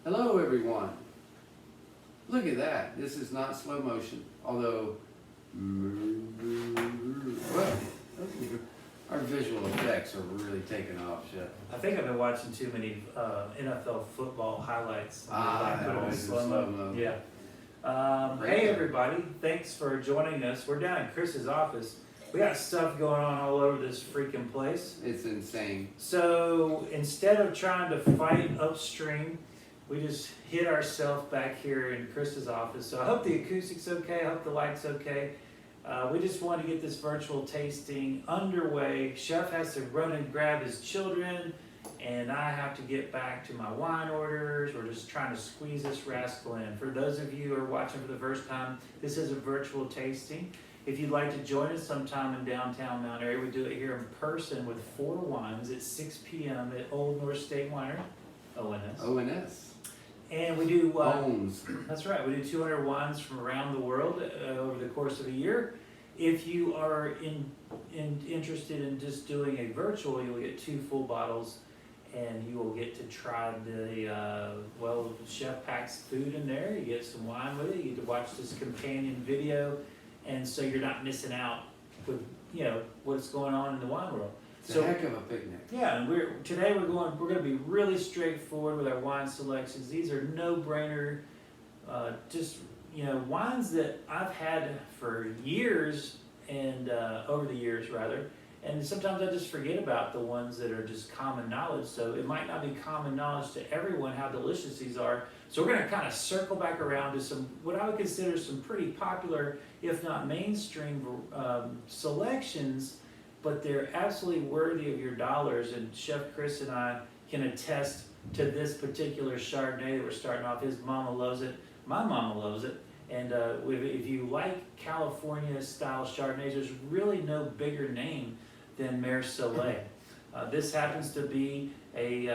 Hello everyone. Look at that. This is not slow motion, although well, our visual effects are really taking off, Chef. I think I've been watching too many NFL football highlights. Ah, Put it in always in slow-mo. slow-mo. Yeah. Hey everybody, thanks for joining us. We're down in Chris's office. We got stuff going on all over this freaking place. It's insane. So instead of trying to fight upstream, we just hid ourselves back here in Chris's office. So I hope the acoustic's okay. I hope the light's okay. We just want to get this virtual tasting underway. Chef has to run and grab his children, and I have to get back to my wine orders. We're just trying to squeeze this rascal in. For those of you who are watching for the first time, this is a virtual tasting. If you'd like to join us sometime in downtown Mount Airy, we do it here in person with 4 wines at 6 p.m. at Old North State Winery, ONS. ONS. And we do, Owns. that's right, we do 200 wines from around the world over the course of a year. If you are interested in just doing a virtual, you'll get 2 full bottles, and you will get to try the, chef packs food in there. You get some wine with it. You get to watch this companion video, and so you're not missing out with, what's going on in the wine world. It's a heck of a picnic. Yeah, and today we're going to be really straightforward with our wine selections. These are no-brainer, wines that I've had for years and over the years rather. And sometimes I just forget about the ones that are just common knowledge. So it might not be common knowledge to everyone how delicious these are. So we're going to kind of circle back around to some, what I would consider some pretty popular, if not mainstream selections, but they're absolutely worthy of your dollars. And Chef Chris and I can attest to this particular Chardonnay that we're starting off. His mama loves it. My mama loves it. And if you like California-style Chardonnays, there's really no bigger name than Mer Soleil. This happens to be they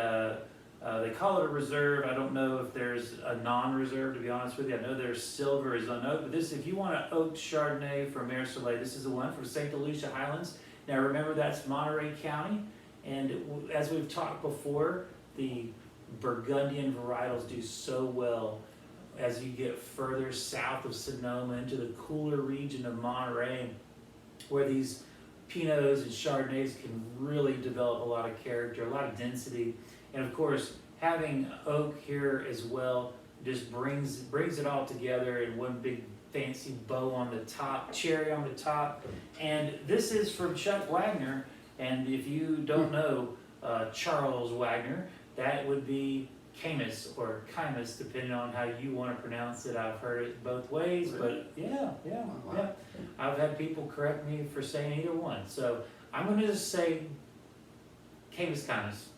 call it a reserve. I don't know if there's a non-reserve, to be honest with you. I know there's silver is unoaked, but this, if you want an oaked Chardonnay from Mer Soleil, this is the one from St. Lucia highlands. Now remember, that's Monterey County, and as we've talked before, the Burgundian varietals do so well as you get further south of Sonoma into the cooler region of Monterey, where these Pinots and Chardonnays can really develop a lot of character, a lot of density, and of course, having oak here as well just brings it all together in one big fancy bow on the top, cherry on the top. And this is from Chuck Wagner, and if you don't know Charles Wagner, that would be Camus or Chimus, depending on how you want to pronounce it. I've heard it both ways, but yeah. I've had people correct me for saying either one. So I'm going to just say Camus Chimus.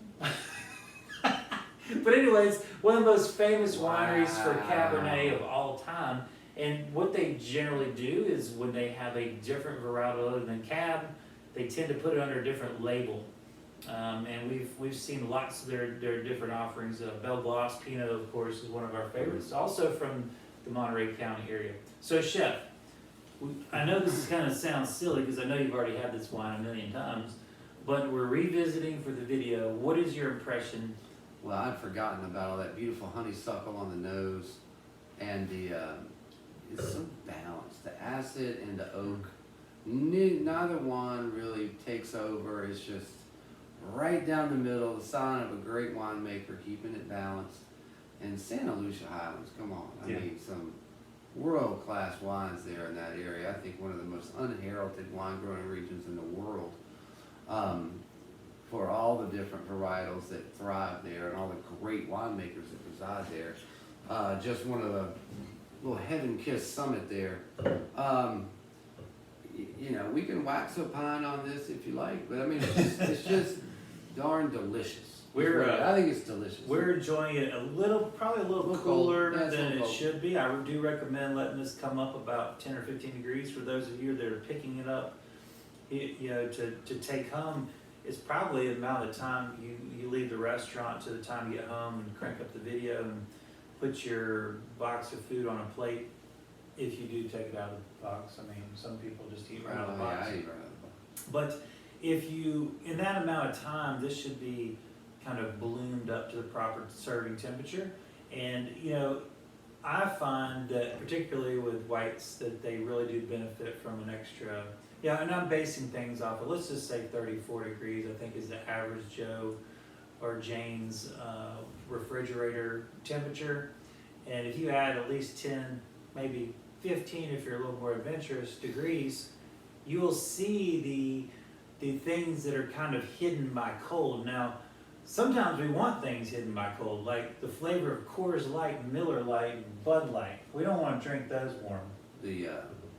But anyways, one of the most famous wineries for Cabernet of all time. And what they generally do is when they have a different varietal other than Cab, they tend to put it under a different label. And we've seen lots of their different offerings. Belglas Pinot, of course, is one of our favorites, also from the Monterey County area. So, Chef, I know this is kind of sounds silly because I know you've already had this wine a million times, but we're revisiting for the video. What is your impression? Well, I'd forgotten about all that beautiful honeysuckle on the nose, and it's so balanced. The acid and the oak, neither one really takes over. It's just right down the middle, the sign of a great winemaker, keeping it balanced. And Santa Lucia Highlands, come on. I mean, some world-class wines there in that area. I think one of the most unheralded wine-growing regions in the world, for all the different varietals that thrive there and all the great winemakers that reside there. Just one of the little heaven-kissed summit there. We can wax opine on this if you like, but I mean, it's just darn delicious. I think it's delicious. We're enjoying it probably a little cooler than it should be. I do recommend letting this come up about 10 or 15 degrees for those of you that are picking it up. To take home. It's probably the amount of time you leave the restaurant to the time you get home and crank up the video and put your box of food on a plate. If you do take it out of the box, I mean, some people just eat right out of the box. I eat right out of the box. But if you, in that amount of time, this should be kind of bloomed up to the proper serving temperature. And, you know, I find that particularly with whites that they really do benefit from an extra, yeah, and I'm basing things off of, let's just say 34 degrees, I think is the average Joe or Jane's refrigerator temperature. And if you add at least 10, maybe 15 if you're a little more adventurous degrees, you will see the things that are kind of hidden by cold. Now, sometimes we want things hidden by cold, like the flavor of Coors Light, Miller Lite, Bud Light. We don't want to drink those warm. The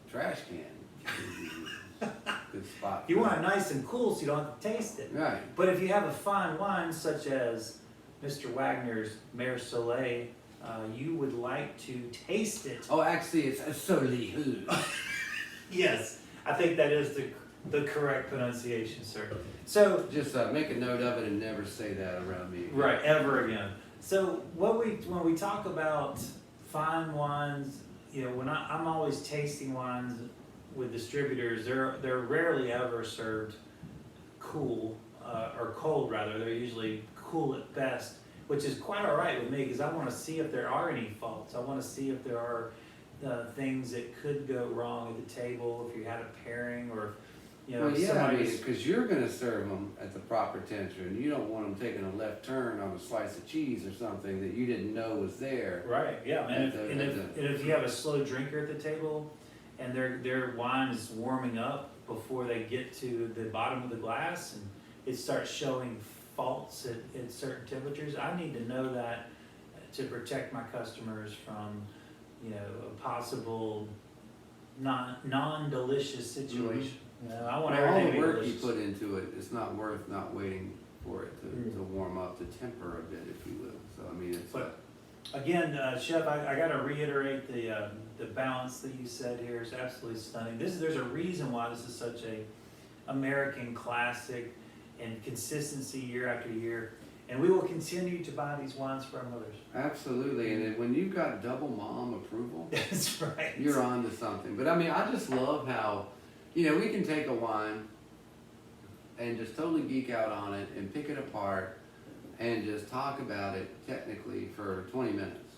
trash can. Good spot. You want it nice and cool so you don't have to taste it. Right. But if you have a fine wine such as Mr. Wagner's Mer Soleil, you would like to taste it. Oh, actually, it's Soleil. Yes, I think that is the correct pronunciation, sir. So Just make a note of it and never say that around me. right, ever again. So when we talk about fine wines, you know, when I'm always tasting wines with distributors, they're rarely ever served cool or cold rather. They're usually cool at best, which is quite all right with me because I want to see if there are any faults. I want to see if there are things that could go wrong at the table if you had a pairing or, you know, Well, yeah, I mean, somebody's. because you're going to serve them at the proper temperature, and you don't want them taking a left turn on a slice of cheese or something that you didn't know was there. Right, yeah, and At if you have a slow drinker at the table and their wine is warming up before they get to the bottom of the glass and it starts showing faults at certain temperatures, I need to know that to protect my customers from, you know, a possible non-delicious situation. You know, I want Well, all everything the to be work you delicious. put into it, it's not worth not waiting for it to warm up, to temper a bit, if you will. So, I mean, it's... But again, Chef, I got to reiterate the balance that you said here is absolutely stunning. There's a reason why this is such a American classic and consistency year after year. And we will continue to buy these wines from others. Absolutely, and then when you've got double mom approval, That's right. you're on to something. But I mean, I just love how, you know, we can take a wine and just totally geek out on it and pick it apart and just talk about it technically for 20 minutes.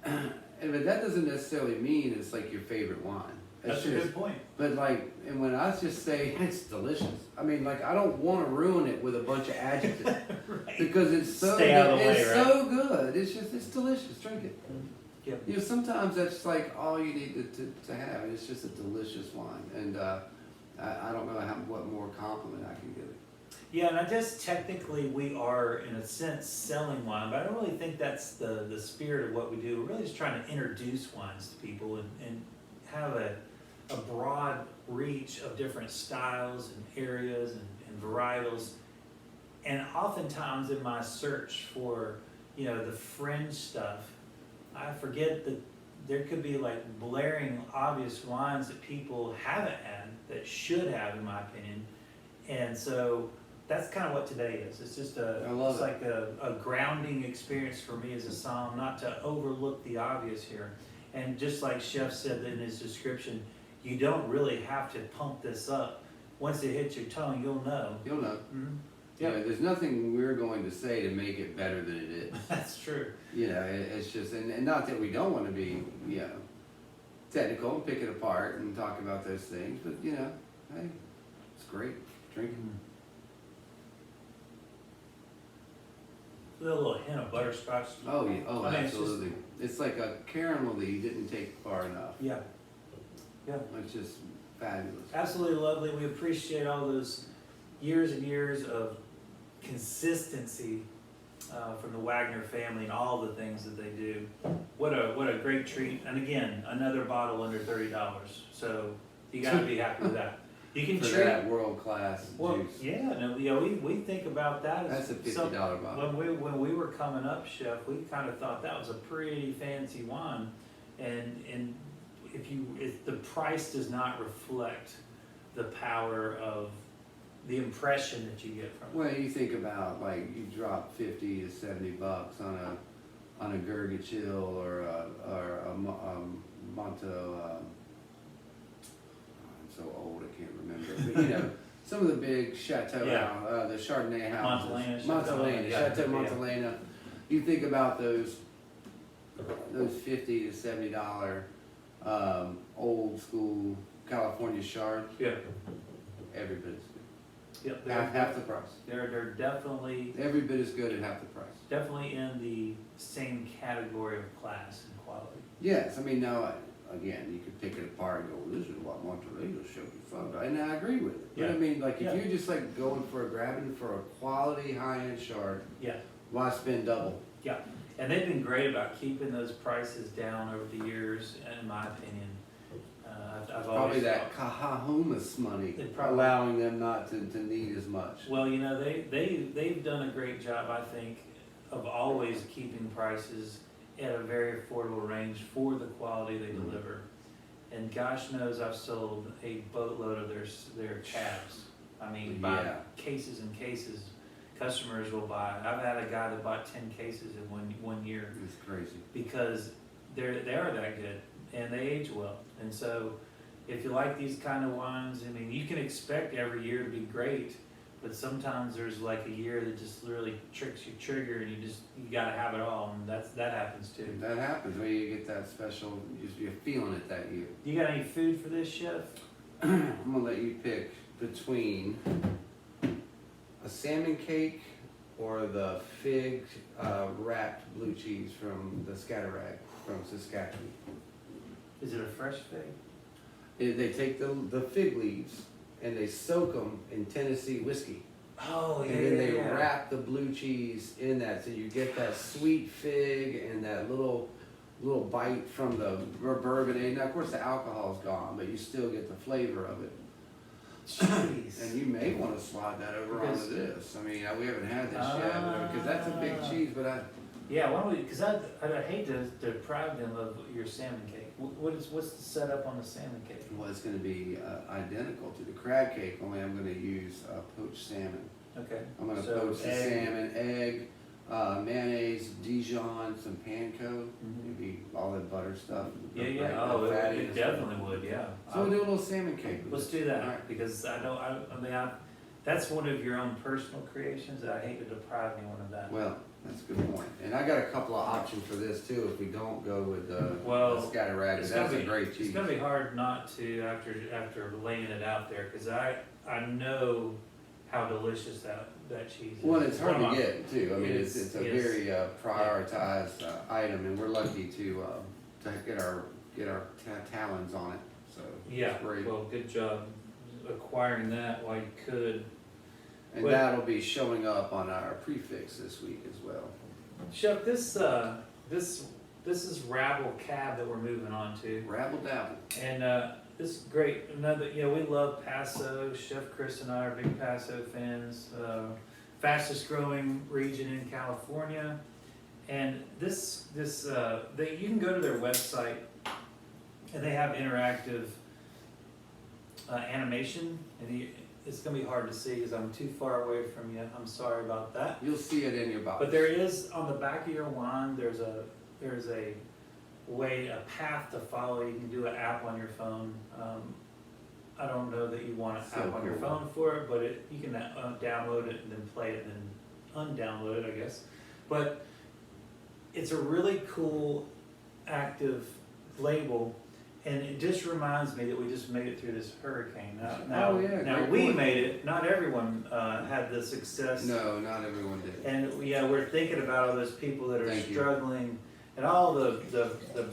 But that doesn't necessarily mean it's like your favorite wine. It's That's a just, good point. But like, and when I just say it's delicious, I mean, like, I don't want to ruin it with a bunch of adjectives Right. because it's so Stay out of the good. way, It's right? so good. It's just, it's delicious. Drink it. Yep. You know, sometimes that's like all you need to have. It's just a delicious wine, and I don't know what more compliment I can give it. Yeah, and I guess technically we are, in a sense, selling wine, but I don't really think that's the spirit of what we do. We're really just trying to introduce wines to people and have a broad reach of different styles and areas and varietals. And oftentimes in my search for, you know, the fringe stuff, I forget that there could be like blaring obvious wines that people haven't had that should have, in my opinion. And so that's kind of what today is. It's just like a grounding experience for me as a somm, not to overlook the obvious here. And just like Chef said in his description, you don't really have to pump this up. Once it hits your tongue, you'll know. You'll know. Mm-hmm. You know, there's nothing we're going to say to make it better than it is. That's true. You know, it's just, and not that we don't want to be, you know, technical and pick it apart and talk about those things, but you know, hey, it's great. Drink it. A little hint of butterscotch. Oh yeah, oh I mean, it's just- absolutely. It's like a caramel that you didn't take far enough. Yeah. Yeah. It's just fabulous. Absolutely lovely. We appreciate all those years and years of consistency from the Wagner family and all the things that they do. What a great treat. And again, another bottle under $30. So you gotta be happy with that. You can For treat. that world-class Well, juice. yeah, no, you know, we think about that as That's a $50 bottle. when we were coming up, Chef, we kind of thought that was a pretty fancy wine, and if the price does not reflect the power of the impression that you get from it. Well, you think about like you drop $50 to $70 on a Gurgachil or a Monto. I'm so old I can't remember, but you know, some of the big Chateau, Yeah. the Chardonnay houses, Montelena, Montelena, yeah, Chateau yeah. Montelena. You think about those those $50 to $70 old school California Chard, Yeah. every bit as Yep. good. Half the price. They're definitely Every bit as good at half the price. definitely in the same category of class and quality. Yes, I mean, now, again, you could pick it apart and go, well, this is what Monterey should be fun. And I agree with it. But I Yeah. mean, like, Yeah. if you're just like grabbing for a quality high-end Chard, Yeah. why spend double? Yeah, and they've been great about keeping those prices down over the years, in my opinion. I've Probably always that thought, Cajahumas money, They probably- allowing them not to need as much. well, you know, they've done a great job, I think, of always keeping prices at a very affordable range for the quality they Mhm. deliver. And gosh knows I've sold a boatload of their cabs. I mean, by Yeah. cases and cases, customers will buy. I've had a guy that bought 10 cases in one year. It's crazy. Because they are that good and they age well. And so if you like these kind of wines, I mean, you can expect every year to be great, but sometimes there's like a year that just literally tricks your trigger and you gotta have it all, and that happens too. That happens when you get that special, you're feeling it that year. You got any food for this, chef? I'm gonna let you pick between a salmon cake or the fig wrapped blue cheese from the Scatterrag from Saskatchewan. Is it a fresh fig? They take the fig leaves and they soak them in Tennessee whiskey. Oh, And then they wrap the blue cheese in that, so you get that sweet fig and that little bite from the bourbon. Now, of course, the alcohol's gone, but you still get the flavor of it. Jeez. And you may want to slide that over Because- onto this. I mean, we haven't had this yet, because that's a big cheese, but Yeah, why don't we, because I hate to deprive them of your salmon cake. What's the setup on the salmon cake? well, it's gonna be identical to the crab cake, only I'm gonna use poached salmon. Okay. I'm gonna So, poach the egg. salmon, egg, mayonnaise, Dijon, some panko, Mhm. maybe all that butter stuff. Yeah, Right, yeah, the oh, it fattiness. definitely would, yeah. So we'll do a little salmon cake. with Let's it. do All that, right. because that's one of your own personal creations, that I hate to deprive anyone of that. Well, that's a good point. And I got a couple of options for this too, if we don't go with the Scatterrag, It's that's gonna a be- great cheese. It's gonna be hard not to after laying it out there, because I know how delicious that cheese is. Well, it's hard One of to my- get too. I mean, it's a Yes. very prioritized item, and we're lucky to get our talons on it. So Yeah, it's great. well, good job acquiring that while you could. And well- that'll be showing up on our prefix this week as well. Chef, this is Rabble Cab that we're moving on to. Rabble dabble. And this is great. Another, we love Paso. Chef Chris and I are big Paso fans. Fastest growing region in California. And you can go to their website, and they have interactive animation. And it's gonna be hard to see because I'm too far away from you. I'm sorry about that. You'll see it in your box. But there is, on the back of your wine, there's a way, a path to follow. You can do an app on your phone. I don't know that you want an So app on your cool. phone for it, but you can download it and then play it and then undownload it, I guess. But it's a really cool, active label, and it just reminds me that we just made it through this hurricane. Now great we point. made it. Not everyone had the success. No, not everyone did. And we're thinking about all those people that are Thank you. struggling, and all the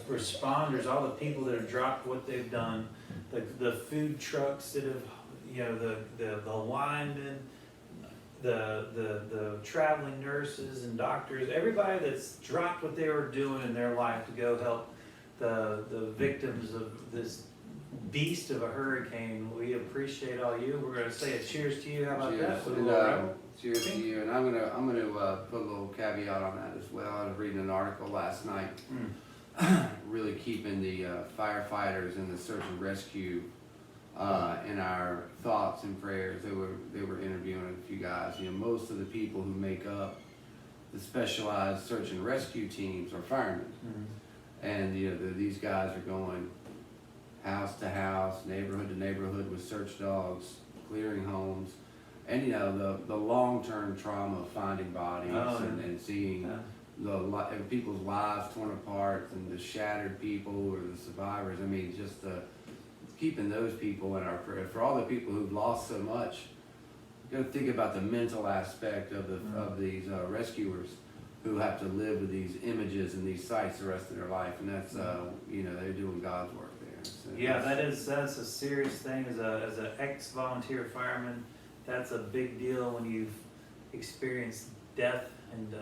responders, all the people that have dropped what they've done, the food trucks that have, the linemen, the traveling nurses and doctors, everybody that's dropped what they were doing in their life to go help the victims of this beast of a hurricane. We appreciate all you. We're gonna say a cheers to you. How about Cheers. that? With a And, little Rabble? cheers to you. And I'm gonna put a little caveat on that as well. I was reading an article last night, really keeping the firefighters and the search and rescue in our thoughts and prayers. They were interviewing a few guys. Most of the people who make up the specialized search and rescue teams are firemen. And these guys are going house to house, neighborhood to neighborhood with search dogs, clearing homes, and the long-term trauma of finding bodies Oh, and seeing people's lives torn apart and the shattered people or the survivors. I mean, just keeping those people in our prayer. For all the people who've lost so much, you got to think about the mental aspect of these rescuers who have to live with these images and these sights the rest of their life, and that's they're doing God's work there. So Yeah, that's a serious thing as an ex-volunteer fireman. That's a big deal when you've experienced death, and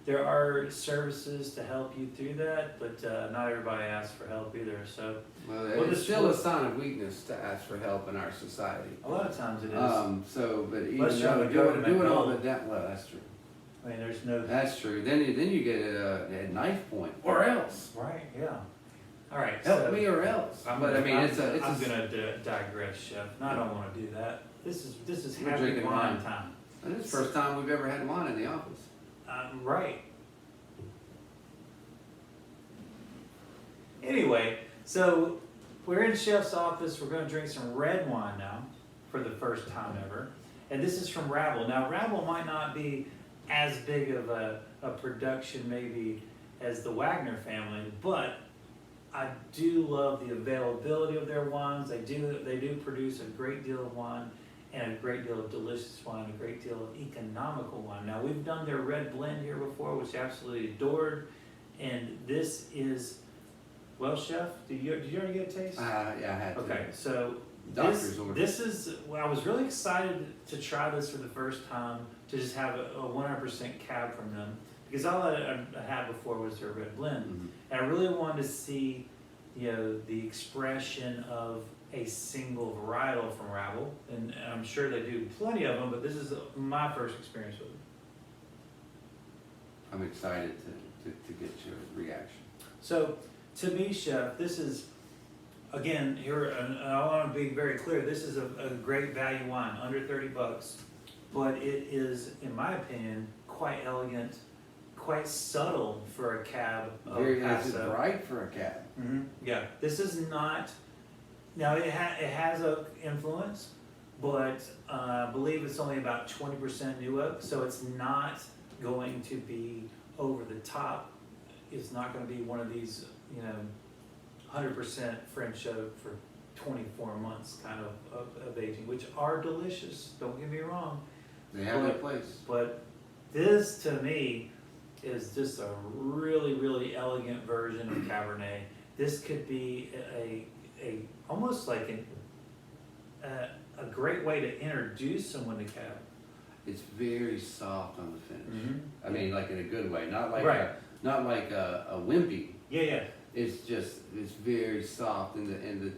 there are services to help you through that, but not everybody asks for help either. So it's still a sign of weakness to ask for help in our society. a lot of times it is. But even Unless you're on though the government doing all dole. that, well, that's true. I mean, there's no. That's true. Then you get a knife point, or else. Right. Yeah. All right. Help me or else. I'm But I mean, I'm it's gonna digress, Chef. And I don't want to do that. This is We're happy drinking wine wine. time. and it's the first time we've ever had wine in the office. Right. Anyway, so we're in Chef's office. We're going to drink some red wine now for the first time ever. And this is from Rabble. Now, Rabble might not be as big of a production maybe as the Wagner family, but I do love the availability of their wines. They do produce a great deal of wine and a great deal of delicious wine, a great deal of economical wine. Now, we've done their red blend here before, which I absolutely adored. And this is, well, Chef, did you already get a taste? Yeah, I had to. Okay, so Doctor's order. this is, well, I was really excited to try this for the first time, to just have a 100% cab from them, because all I had before was their red blend. Mhm. And I really wanted to see, the expression of a single varietal from Rabble, and I'm sure they do plenty of them, but this is my first experience with it. I'm excited to get your reaction. So, to me, Chef, this is, again, here, and I want to be very clear, this is a great value wine, under $30, but it is, in my opinion, quite elegant, quite subtle for a cab of Very Paso. bright for a cab. Yeah, this is not, now it has oak influence, but I believe it's only about 20% new oak, so it's not going to be over the top. It's not going to be one of these, 100% French oak for 24 months kind of aging, which are delicious, don't get me wrong. They have their place. But this, to me, is just a really, really elegant version of Cabernet. This could be a almost like a great way to introduce someone to Cab. It's very soft on the finish. Mhm. I mean, like in a good way, not like Right. a wimpy. Yeah. It's very soft, and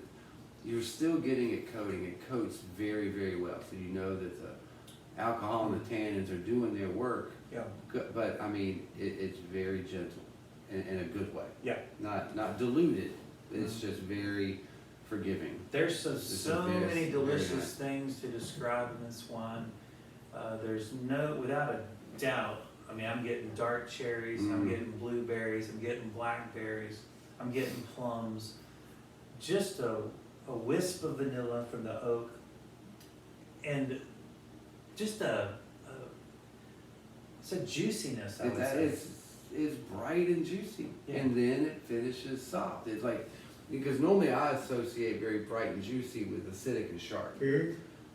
you're still getting it coating. It coats very, very well, so you know that the alcohol and the tannins are doing their work. Yeah. But I mean, it's very gentle in a good way. Yeah. Not diluted. It's just very forgiving. There's so very many delicious nice. things to describe in this wine. There's without a doubt, I mean, I'm getting dark cherries, I'm getting blueberries, I'm getting blackberries, I'm getting plums. Just a wisp of vanilla from the oak, and just it's a juiciness, I would say. It's bright and juicy, Yeah. and then it finishes soft. It's like, because normally I associate very bright and juicy with acidic and sharp.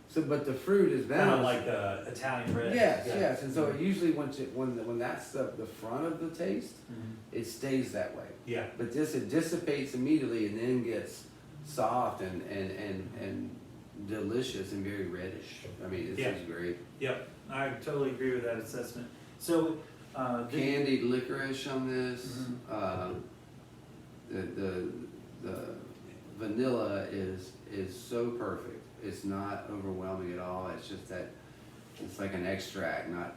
So, but the fruit is Kind of balanced. like the Italian red. Yes, and so it usually when that's the front of the taste, Mhm. it stays that way. Yeah. But it dissipates immediately and then gets soft and delicious and very reddish. I mean, it's just great. Yep, I totally agree with that assessment. So, Candied licorice on this. The vanilla is so perfect. It's not overwhelming at all. It's just that it's like an extract, not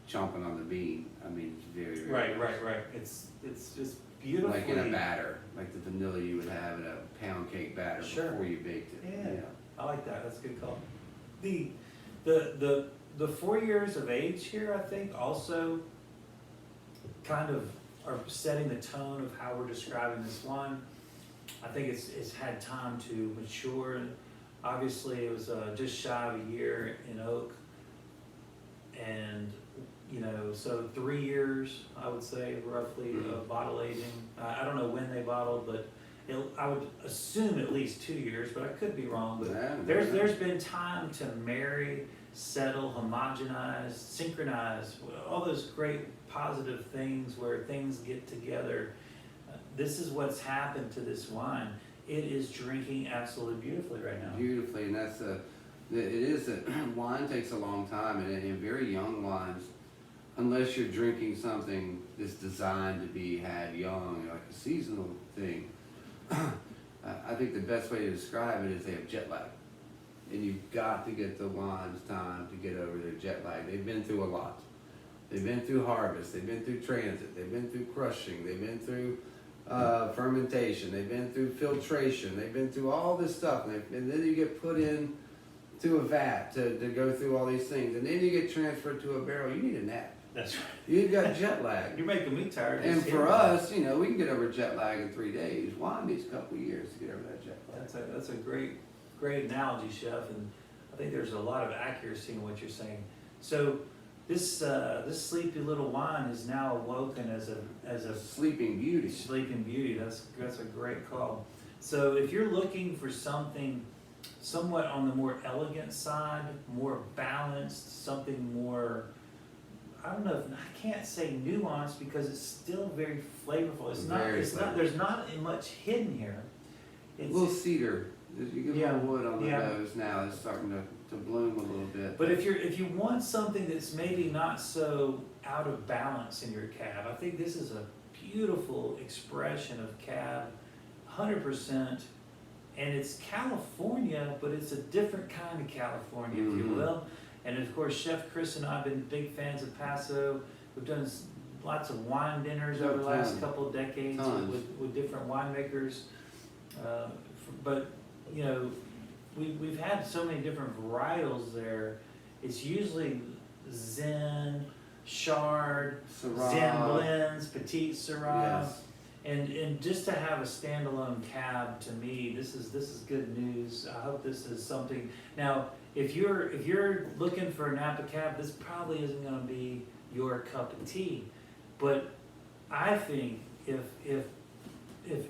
chomping on the bean. I mean, it's very, very nice. right. It's just beautifully. Like in a batter, like the vanilla you would have in a pound cake batter Sure. before you baked it. Yeah. I like that. That's a good call. The 4 years of age here, I think, also kind of are setting the tone of how we're describing this wine. I think it's had time to mature. Obviously, it was just shy of a year in oak, and So 3 years, I would say, roughly, of bottle aging. I don't know when they bottled, but I would assume at least 2 years, but I could be wrong. But Yeah, there's been time to marry, settle, homogenize, synchronize, all those great positive things where things get together. This is what's happened to this wine. It is drinking absolutely beautifully right now. beautifully, and wine takes a long time, and in very young wines, unless you're drinking something that's designed to be had young, like a seasonal thing, I think the best way to describe it is they have jet lag. And you've got to get the wines time to get over their jet lag. They've been through a lot. They've been through harvest, they've been through transit, they've been through crushing, they've been through fermentation, they've been through filtration, they've been through all this stuff. And then you get put in to a vat to go through all these things. And then you get transferred to a barrel. You need a nap. That's right. You've got jet lag. You're making me tired. And for us, we can get over jet lag in 3 days. Wine needs a couple of years to get over that jet lag. That's a great analogy, Chef, and I think there's a lot of accuracy in what you're saying. So this sleepy little wine is now awoken as a Sleeping beauty. sleeping beauty. That's a great call. So if you're looking for something somewhat on the more elegant side, more balanced, something more, I don't know, I can't say nuanced because it's still very flavorful. There's not much hidden here. A little cedar. You get Yeah, a little wood on the yeah. nose now. It's starting to bloom a little bit. But if you want something that's maybe not so out of balance in your cab, I think this is a beautiful expression of cab, 100%. And it's California, but it's a different kind of California, if you will. And of course, Chef Chris and I have been big fans of Paso. We've done lots of wine dinners over the last couple of decades with different winemakers. But we've had so many different varietals there. It's usually Zen, Chard, Syrah. Zen blends, Petite Syrah. Yes. And just to have a standalone cab, to me, this is good news. I hope this is something. Now, if you're looking for a Napa cab, this probably isn't going to be your cup of tea. But I think if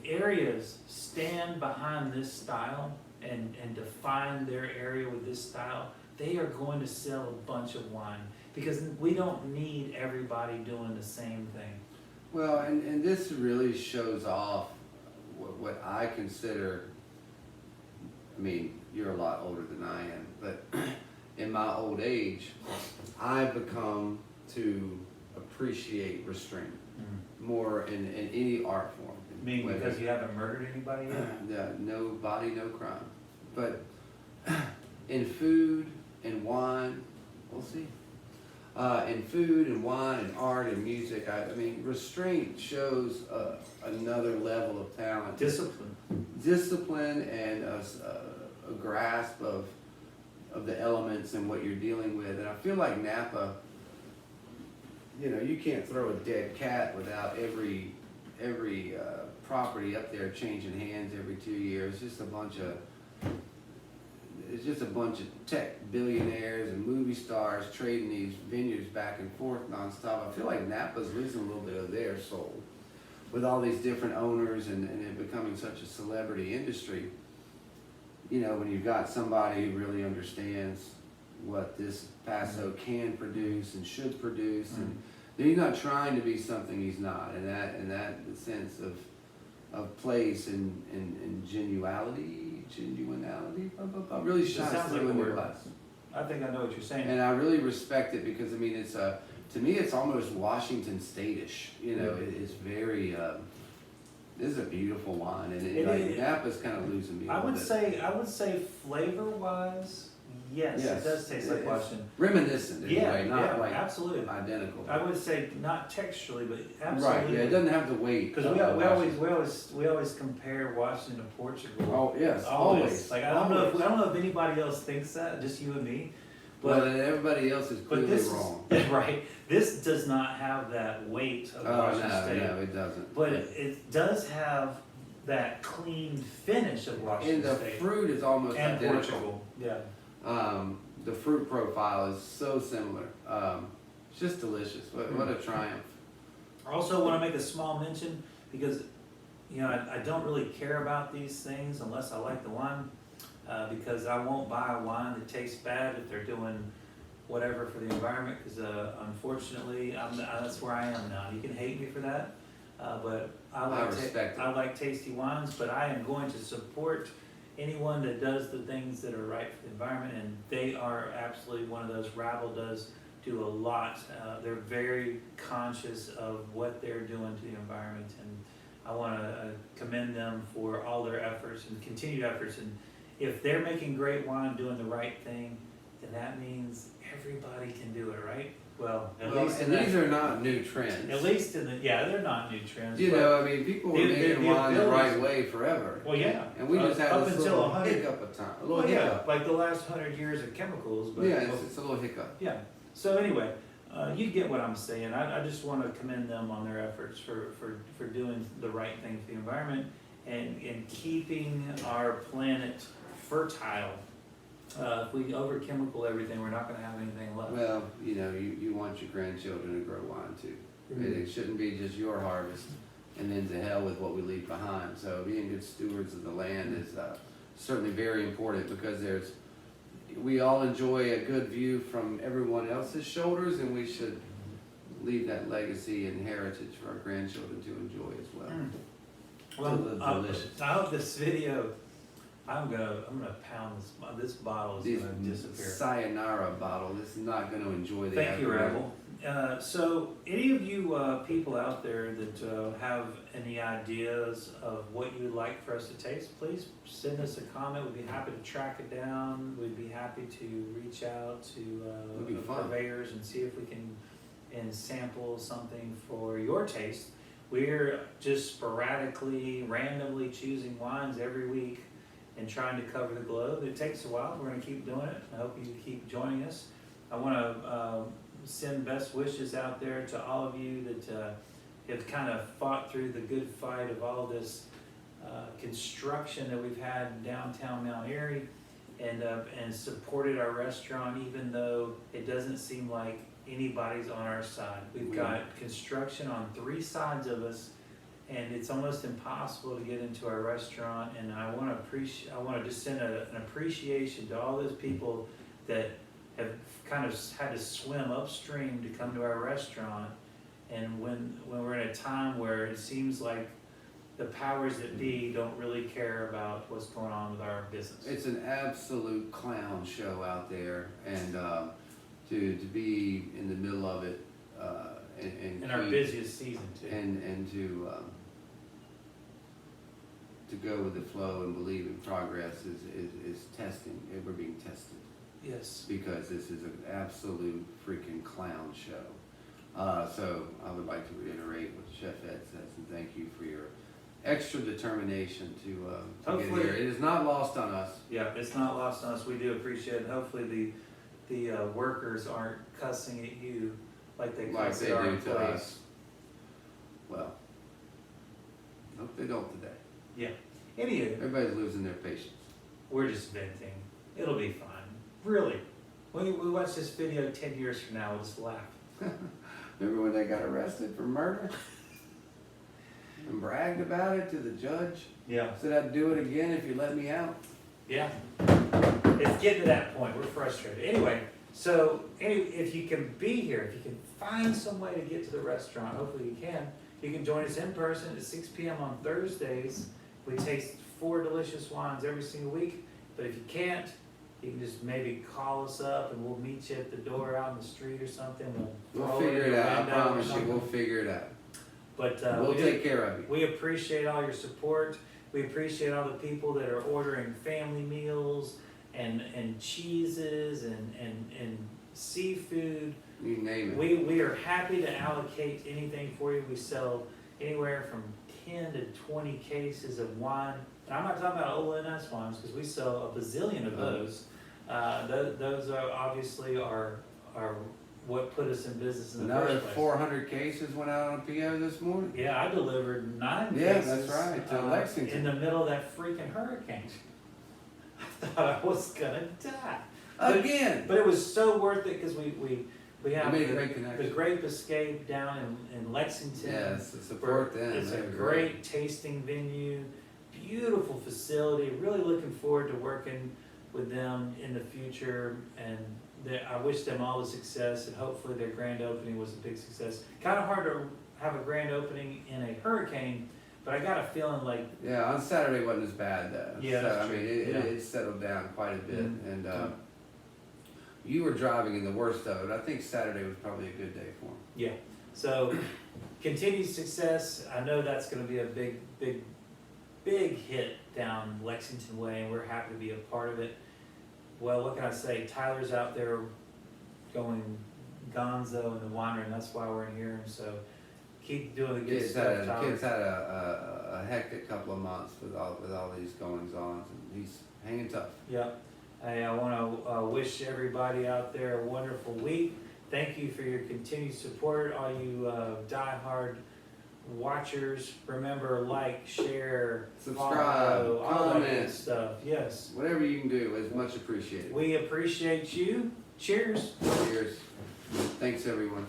areas stand behind this style and define their area with this style, they are going to sell a bunch of wine because we don't need everybody doing the same thing. Well, and this really shows off what I consider, I mean, you're a lot older than I am, but in my old age, I've become to appreciate restraint more in any art form. You mean because you haven't murdered anybody yet? Yeah, no body, no crime. But in food and wine, we'll see. In food and wine and art and music, I mean, restraint shows another level of talent. Discipline and a grasp of the elements and what you're dealing with. And I feel like Napa, you can't throw a dead cat without every property up there changing hands every 2 years. It's just a bunch of tech billionaires and movie stars trading these vineyards back and forth nonstop. I feel like Napa's losing a little bit of their soul with all these different owners and it becoming such a celebrity industry. When you've got somebody who really understands what this Paso can produce and should produce, and he's not trying to be something he's not, and that sense of place and genuinity, really shines through in the glass. I think I know what you're saying. And I really respect it because, I mean, it's to me, it's almost Washington State-ish. It's very, this is a beautiful wine, and Napa's kind of losing me a little bit. I would say flavor-wise, yes, it does taste like Washington. Reminiscent, anyway, not like absolutely identical. I would say not texturally, but absolutely. Right, yeah, it doesn't have the weight. Because we always compare Washington to Portugal. Oh yes, always. Like I don't know if anybody else thinks that, just you and me. But everybody else is clearly wrong. Right. This does not have that weight of Washington State. No, it doesn't. But it does have that clean finish of Washington State. And the fruit is almost identical. Portugal. Yeah. The fruit profile is so similar. just delicious. What a triumph. I also want to make a small mention because, you know, I don't really care about these things unless I like the wine, because I won't buy a wine that tastes bad if they're doing whatever for the environment, because unfortunately, that's where I am now. You can hate me for that, but I like tasty wines, but I am going to support anyone that does the things that are right for the environment, and they are absolutely one of those. Rabble does do a lot. They're very conscious of what they're doing to the environment, and I want to commend them for all their efforts and continued efforts. And if they're making great wine, doing the right thing, then that means everybody can do it, right? Well, at least and these are not new trends. At least they're not new trends. You know, I mean, people were making wine the right way forever. Well, yeah. And we just had up this until little 100 hiccup of time. A little well, hiccup. Yeah, like the last 100 years of chemicals. But Yeah, it's a little hiccup. Yeah. So anyway, you get what I'm saying. I just want to commend them on their efforts for doing the right thing for the environment and keeping our planet fertile. If we over-chemical everything, we're not going to have anything left. Well, you know, you want your grandchildren to grow wine too. Mm-hmm. It shouldn't be just your harvest and then to hell with what we leave behind. So being good stewards of the land is certainly very important, because we all enjoy a good view from everyone else's shoulders, and we should leave that legacy and heritage for our grandchildren to enjoy as well. Well, delicious. I hope this video. I'm gonna pound this bottle is gonna disappear. Sayonara bottle. This is not going to enjoy the. Thank you, Rabble. So, any of you people out there that have any ideas of what you would like for us to taste, please send us a comment. We'd be happy to track it down. We'd be happy to reach out to purveyors and see if we can sample something for your taste. We're just sporadically, randomly choosing wines every week and trying to cover the globe. It takes a while. We're going to keep doing it. I hope you keep joining us. I want to send best wishes out there to all of you that have kind of fought through the good fight of all this construction that we've had in downtown Mount Airy, and supported our restaurant even though it doesn't seem like anybody's on our side. We've got construction on 3 sides of us, and it's almost impossible to get into our restaurant. And I want to just send an appreciation to all those people that have kind of had to swim upstream to come to our restaurant. And when we're in a time where it seems like the powers that be don't really care about what's going on with our business. It's an absolute clown show out there, and to be in the middle of it, and in our busiest season too. And to go with the flow and believe in progress is testing. We're being tested. Yes. Because this is an absolute freaking clown show. So I would like to reiterate what Chef Ed says, and thank you for your extra determination to get here. It is not lost on us. Yeah, it's not lost on us. We do appreciate it. Hopefully the workers aren't cussing at you like they cuss at our employees. Well, hope they don't today. Yeah. Anywho, everybody's losing their patience. We're just venting. It'll be fine. Really. When we watch this video 10 years from now, we'll just laugh. Remember when they got arrested for murder? And bragged about it to the judge? Yeah. Said I'd do it again if you let me out? Yeah. It's getting to that point. We're frustrated. Anyway, so if you can be here, if you can find some way to get to the restaurant, hopefully you can join us in person at 6 p.m. on Thursdays. We taste 4 delicious wines every single week. But if you can't, you can just maybe call us up and we'll meet you at the door out in the street or something. We'll figure it out. I promise you, we'll figure it out. But we'll take care of you. We appreciate all your support. We appreciate all the people that are ordering family meals and cheeses and seafood. You name it. We are happy to allocate anything for you. We sell anywhere from 10 to 20 cases of wine. And I'm not talking about OLNS wines because we sell a bazillion of those. Those are obviously are what put us in business in the first place. 400 cases went out on PO this morning. Yeah, I delivered 9 cases. Yeah, that's right, to Lexington. In the middle of that freaking hurricane. I thought I was gonna die. Again. But it was so worth it because we We have made a the, great the connection. Grape Escape down in Lexington. Yes, support them. It's a They're great tasting venue, beautiful facility. Really looking forward to working with them in the future, and I wish them all the success. And hopefully their grand opening was a big success. Kind of hard to have a grand opening in a hurricane, but I got a feeling like Yeah, on Saturday wasn't as bad though. Yeah, so, that's I mean, true. it settled down quite a bit, Mhm. and you were driving in the worst of it. I think Saturday was probably a good day for him. yeah. So continued success. I know that's going to be a big hit down Lexington Way, and we're happy to be a part of it. Well, what can I say? Tyler's out there going gonzo in the winery, and that's why we're in here. And so keep doing the good Kids stuff, had Tyler. a hectic couple of months with all these goings ons, and he's hanging tough. Yeah. Hey, I want to wish everybody out there a wonderful week. Thank you for your continued support, all you diehard watchers. Remember, like, share, Subscribe, follow, all that comment. good stuff. Yes. Whatever you can do is much appreciated. We appreciate you. Cheers. Cheers. Thanks everyone.